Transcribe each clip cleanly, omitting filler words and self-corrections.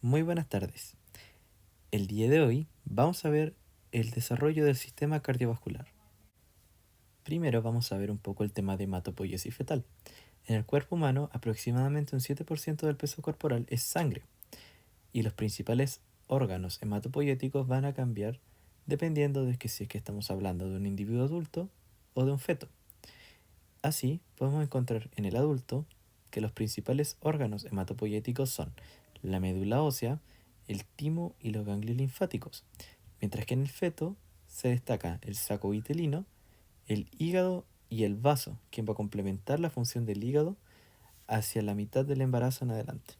Muy buenas tardes. El día de hoy vamos a ver el desarrollo del sistema cardiovascular. Primero vamos a ver un poco el tema de hematopoiesis fetal. En el cuerpo humano, aproximadamente un 7% del peso corporal es sangre, y los principales órganos hematopoyéticos van a cambiar dependiendo de que si es que estamos hablando de un individuo adulto o de un feto. Así, podemos encontrar en el adulto que los principales órganos hematopoyéticos son la médula ósea, el timo y los ganglios linfáticos, mientras que en el feto se destaca el saco vitelino, el hígado y el vaso, quien va a complementar la función del hígado hacia la mitad del embarazo en adelante.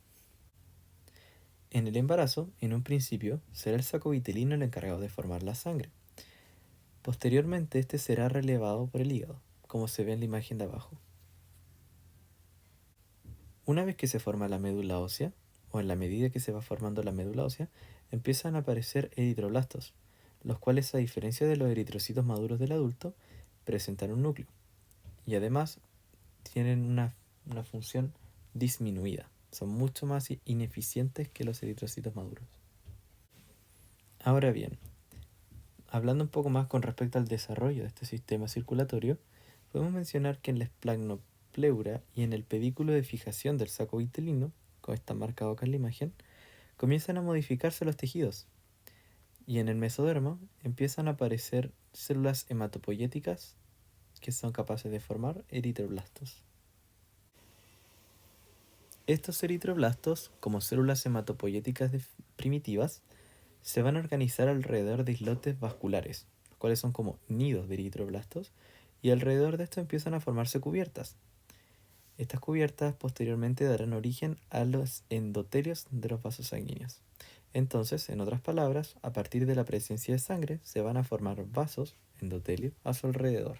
En el embarazo, en un principio, será el saco vitelino el encargado de formar la sangre. Posteriormente, este será relevado por el hígado, como se ve en la imagen de abajo. Una vez que se forma la médula ósea, o en la medida que se va formando la médula ósea, empiezan a aparecer eritroblastos, los cuales, a diferencia de los eritrocitos maduros del adulto, presentan un núcleo y además tienen una función disminuida. Son mucho más ineficientes que los eritrocitos maduros. Ahora bien, hablando un poco más con respecto al desarrollo de este sistema circulatorio, podemos mencionar que en la esplagnopleura y en el pedículo de fijación del saco vitelino, como está marcado acá en la imagen, comienzan a modificarse los tejidos y en el mesodermo empiezan a aparecer células hematopoyéticas que son capaces de formar eritroblastos. Estos eritroblastos, como células hematopoyéticas primitivas, se van a organizar alrededor de islotes vasculares, los cuales son como nidos de eritroblastos, y alrededor de esto empiezan a formarse cubiertas. Estas cubiertas posteriormente darán origen a los endotelios de los vasos sanguíneos. Entonces, en otras palabras, a partir de la presencia de sangre se van a formar vasos, endotelios, a su alrededor.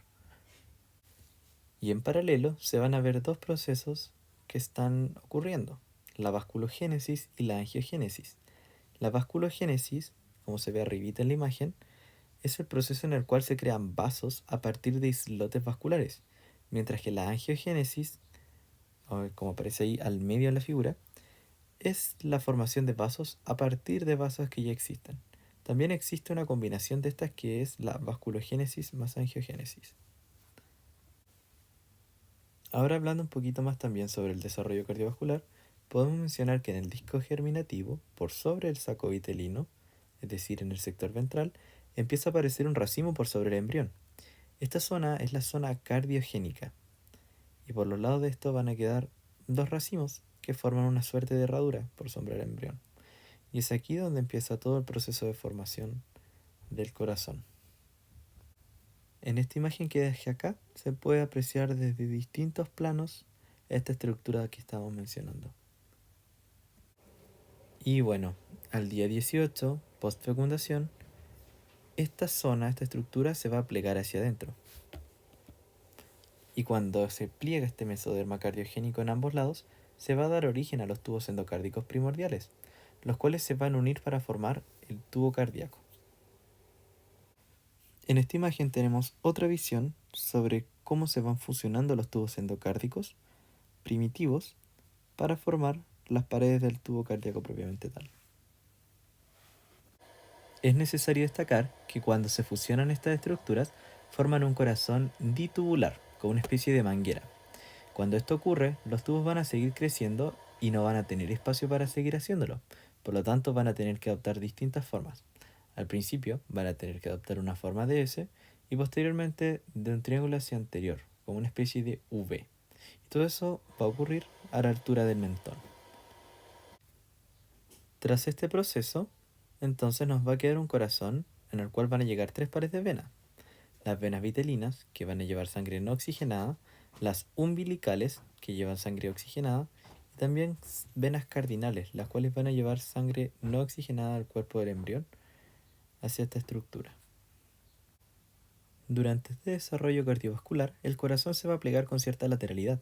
Y en paralelo se van a ver dos procesos que están ocurriendo, la vasculogénesis y la angiogénesis. La vasculogénesis, como se ve arribita en la imagen, es el proceso en el cual se crean vasos a partir de islotes vasculares, mientras que la angiogénesis, como aparece ahí al medio de la figura, es la formación de vasos a partir de vasos que ya existen. También existe una combinación de estas que es la vasculogénesis más angiogénesis. Ahora hablando un poquito más también sobre el desarrollo cardiovascular, podemos mencionar que en el disco germinativo, por sobre el saco vitelino, es decir, en el sector ventral, empieza a aparecer un racimo por sobre el embrión. Esta zona es la zona cardiogénica, y por los lados de esto van a quedar dos racimos que forman una suerte de herradura por sobre el embrión. Y es aquí donde empieza todo el proceso de formación del corazón. En esta imagen que dejé acá se puede apreciar desde distintos planos esta estructura que estamos mencionando. Y bueno, al día 18, post fecundación, esta zona, esta estructura se va a plegar hacia adentro. Y cuando se pliega este mesoderma cardiogénico en ambos lados, se va a dar origen a los tubos endocárdicos primordiales, los cuales se van a unir para formar el tubo cardíaco. En esta imagen tenemos otra visión sobre cómo se van fusionando los tubos endocárdicos primitivos para formar las paredes del tubo cardíaco propiamente tal. Es necesario destacar que cuando se fusionan estas estructuras forman un corazón ditubular, con una especie de manguera. Cuando esto ocurre, los tubos van a seguir creciendo y no van a tener espacio para seguir haciéndolo. Por lo tanto, van a tener que adoptar distintas formas. Al principio van a tener que adoptar una forma de S y posteriormente de un triángulo hacia anterior, como una especie de V. Y todo eso va a ocurrir a la altura del mentón. Tras este proceso, entonces nos va a quedar un corazón en el cual van a llegar tres pares de venas. Las venas vitelinas, que van a llevar sangre no oxigenada, las umbilicales, que llevan sangre oxigenada, y también venas cardinales, las cuales van a llevar sangre no oxigenada al cuerpo del embrión hacia esta estructura. Durante este desarrollo cardiovascular, el corazón se va a plegar con cierta lateralidad,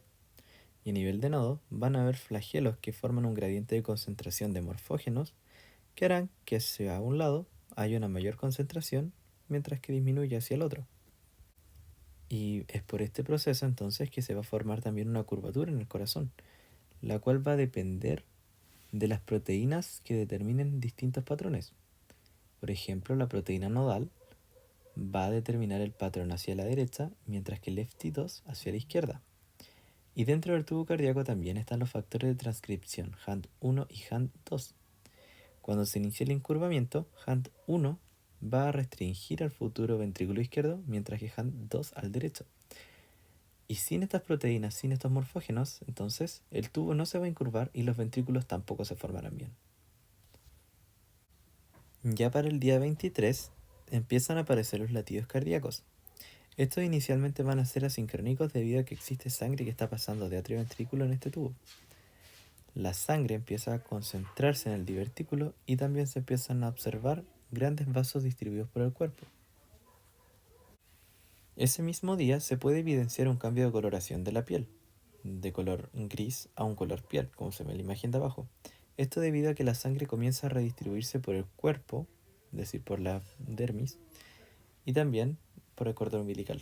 y a nivel de nodo van a haber flagelos que forman un gradiente de concentración de morfógenos que harán que hacia un lado haya una mayor concentración mientras que disminuye hacia el otro. Y es por este proceso entonces que se va a formar también una curvatura en el corazón, la cual va a depender de las proteínas que determinen distintos patrones. Por ejemplo, la proteína nodal va a determinar el patrón hacia la derecha, mientras que el LEFT2 hacia la izquierda. Y dentro del tubo cardíaco también están los factores de transcripción, HANT1 y HANT2. Cuando se inicia el incurvamiento, HANT1 va a restringir al futuro ventrículo izquierdo, mientras que HANT2 al derecho. Y sin estas proteínas, sin estos morfógenos, entonces el tubo no se va a incurvar y los ventrículos tampoco se formarán bien. Ya para el día 23 empiezan a aparecer los latidos cardíacos. Estos inicialmente van a ser asincrónicos debido a que existe sangre que está pasando de atrio a ventrículo en este tubo. La sangre empieza a concentrarse en el divertículo y también se empiezan a observar grandes vasos distribuidos por el cuerpo. Ese mismo día se puede evidenciar un cambio de coloración de la piel, de color gris a un color piel, como se ve en la imagen de abajo. Esto debido a que la sangre comienza a redistribuirse por el cuerpo, es decir, por la dermis, y también por el cordón umbilical.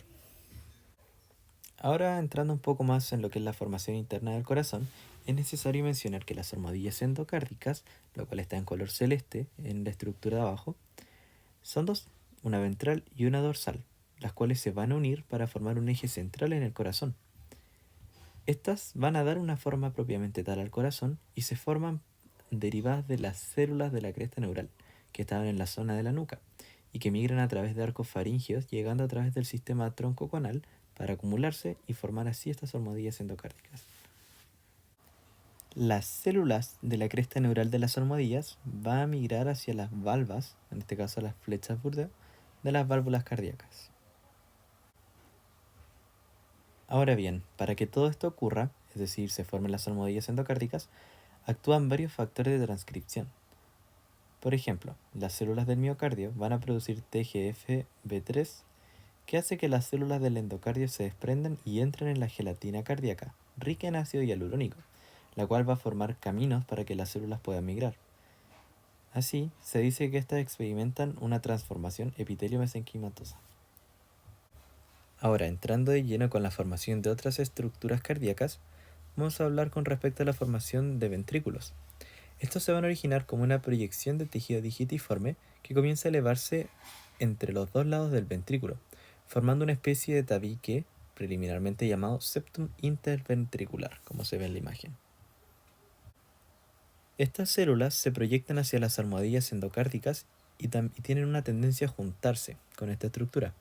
Ahora, entrando un poco más en lo que es la formación interna del corazón, es necesario mencionar que las hormonillas endocárdicas, lo cual está en color celeste en la estructura de abajo, son dos, una ventral y una dorsal, las cuales se van a unir para formar un eje central en el corazón. Estas van a dar una forma propiamente tal al corazón y se forman derivadas de las células de la cresta neural, que estaban en la zona de la nuca, y que migran a través de arcos faringios, llegando a través del sistema troncoconal para acumularse y formar así estas hormonillas endocárdicas. Las células de la cresta neural de las hormonillas van a migrar hacia las valvas, en este caso las flechas Bourdais, de las válvulas cardíacas. Ahora bien, para que todo esto ocurra, es decir, se formen las hormonillas endocárdicas, actúan varios factores de transcripción. Por ejemplo, las células del miocardio van a producir TGF-B3, que hace que las células del endocardio se desprendan y entren en la gelatina cardíaca, rica en ácido hialurónico, la cual va a formar caminos para que las células puedan migrar. Así, se dice que estas experimentan una transformación epitelio-mesenquimatosa. Ahora, entrando de lleno con la formación de otras estructuras cardíacas, vamos a hablar con respecto a la formación de ventrículos. Estos se van a originar como una proyección de tejido digitiforme que comienza a elevarse entre los dos lados del ventrículo, formando una especie de tabique preliminarmente llamado septum interventricular, como se ve en la imagen. Estas células se proyectan hacia las almohadillas endocárdicas y tienen una tendencia a juntarse con esta estructura,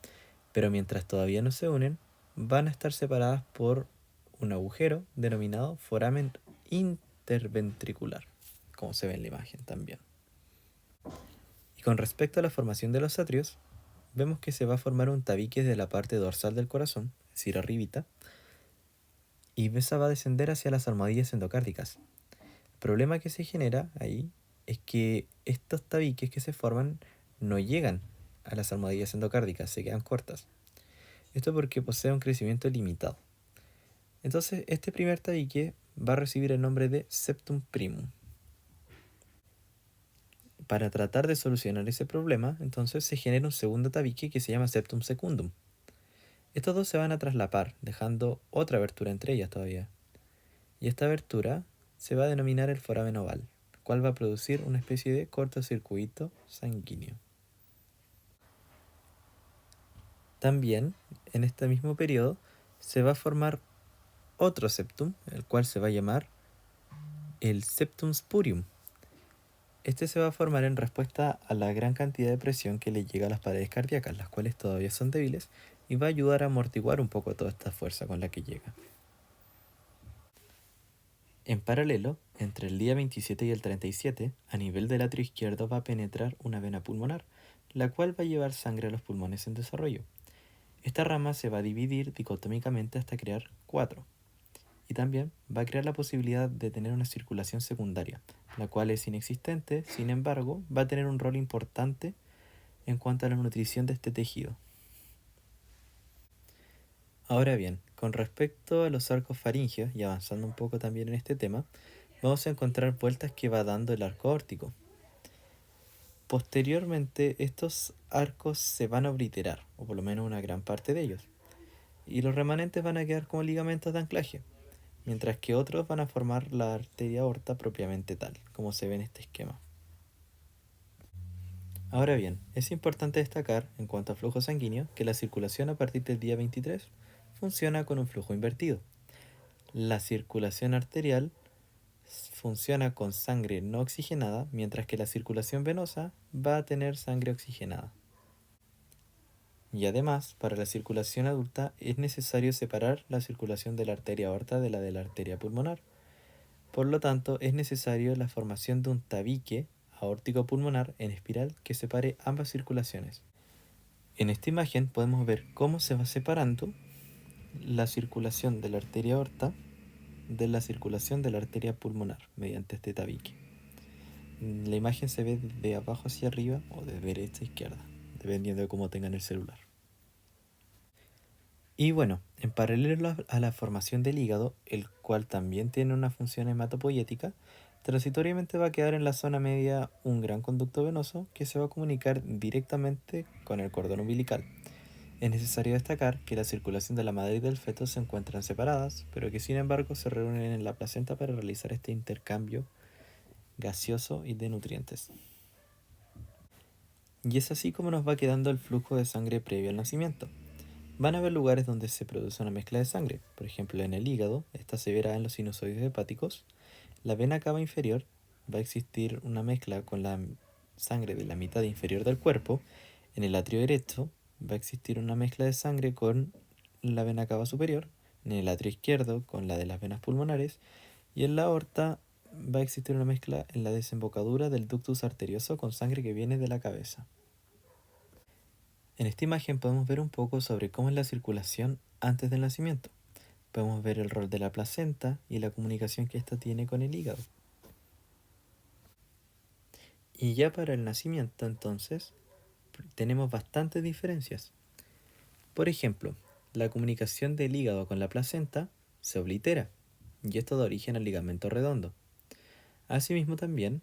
pero mientras todavía no se unen, van a estar separadas por un agujero denominado foramen interventricular, como se ve en la imagen también. Y con respecto a la formación de los atrios, vemos que se va a formar un tabique de la parte dorsal del corazón, es decir, arribita, y esa va a descender hacia las almohadillas endocárdicas. El problema que se genera ahí es que estos tabiques que se forman no llegan a las almohadillas endocárdicas, se quedan cortas. Esto porque posee un crecimiento limitado. Entonces, este primer tabique va a recibir el nombre de septum primum. Para tratar de solucionar ese problema, entonces se genera un segundo tabique que se llama septum secundum. Estos dos se van a traslapar, dejando otra abertura entre ellas todavía. Y esta abertura se va a denominar el foramen oval, el cual va a producir una especie de cortocircuito sanguíneo. También, en este mismo periodo, se va a formar otro septum, el cual se va a llamar el septum spurium. Este se va a formar en respuesta a la gran cantidad de presión que le llega a las paredes cardíacas, las cuales todavía son débiles, y va a ayudar a amortiguar un poco toda esta fuerza con la que llega. En paralelo, entre el día 27 y el 37, a nivel del atrio izquierdo va a penetrar una vena pulmonar, la cual va a llevar sangre a los pulmones en desarrollo. Esta rama se va a dividir dicotómicamente hasta crear 4, y también va a crear la posibilidad de tener una circulación secundaria, la cual es inexistente, sin embargo, va a tener un rol importante en cuanto a la nutrición de este tejido. Ahora bien, con respecto a los arcos faringios, y avanzando un poco también en este tema, vamos a encontrar vueltas que va dando el arco aórtico. Posteriormente, estos arcos se van a obliterar, o por lo menos una gran parte de ellos, y los remanentes van a quedar como ligamentos de anclaje. mientras que otros van a formar la arteria aorta propiamente tal, como se ve en este esquema. Ahora bien, es importante destacar, en cuanto a flujo sanguíneo, que la circulación a partir del día 23 funciona con un flujo invertido. La circulación arterial funciona con sangre no oxigenada, mientras que la circulación venosa va a tener sangre oxigenada. Y además, para la circulación adulta es necesario separar la circulación de la arteria aorta de la arteria pulmonar. Por lo tanto, es necesario la formación de un tabique aórtico pulmonar en espiral que separe ambas circulaciones. En esta imagen podemos ver cómo se va separando la circulación de la arteria aorta de la circulación de la arteria pulmonar mediante este tabique. La imagen se ve de abajo hacia arriba o de derecha a izquierda, dependiendo de cómo tengan el celular. Y bueno, en paralelo a la formación del hígado, el cual también tiene una función hematopoyética, transitoriamente va a quedar en la zona media un gran conducto venoso que se va a comunicar directamente con el cordón umbilical. Es necesario destacar que la circulación de la madre y del feto se encuentran separadas, pero que sin embargo se reúnen en la placenta para realizar este intercambio gaseoso y de nutrientes. Y es así como nos va quedando el flujo de sangre previo al nacimiento. Van a haber lugares donde se produce una mezcla de sangre, por ejemplo en el hígado, esta se verá en los sinusoides hepáticos. La vena cava inferior va a existir una mezcla con la sangre de la mitad inferior del cuerpo. En el atrio derecho va a existir una mezcla de sangre con la vena cava superior. En el atrio izquierdo con la de las venas pulmonares. Y en la aorta va a existir una mezcla en la desembocadura del ductus arterioso con sangre que viene de la cabeza. En esta imagen podemos ver un poco sobre cómo es la circulación antes del nacimiento. Podemos ver el rol de la placenta y la comunicación que ésta tiene con el hígado. Y ya para el nacimiento, entonces, tenemos bastantes diferencias. Por ejemplo, la comunicación del hígado con la placenta se oblitera, y esto da origen al ligamento redondo. Asimismo también,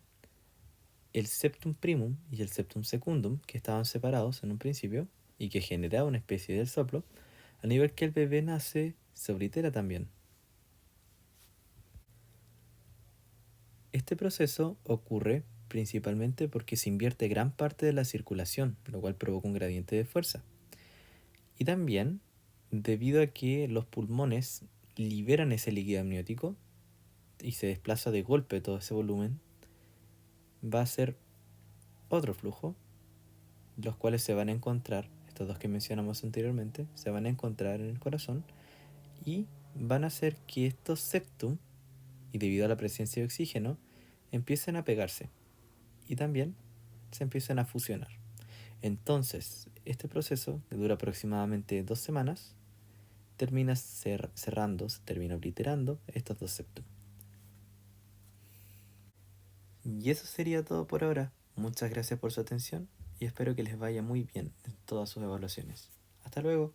el septum primum y el septum secundum, que estaban separados en un principio y que generaba una especie de soplo, a nivel que el bebé nace, se oblitera también. Este proceso ocurre principalmente porque se invierte gran parte de la circulación, lo cual provoca un gradiente de fuerza. Y también debido a que los pulmones liberan ese líquido amniótico y se desplaza de golpe todo ese volumen, va a ser otro flujo, los cuales se van a encontrar, estos dos que mencionamos anteriormente, se van a encontrar en el corazón y van a hacer que estos septum, y debido a la presencia de oxígeno, empiecen a pegarse y también se empiezan a fusionar. Entonces, este proceso, que dura aproximadamente 2 semanas, termina cerrando, se termina obliterando estos dos septum. Y eso sería todo por ahora. Muchas gracias por su atención y espero que les vaya muy bien en todas sus evaluaciones. Hasta luego.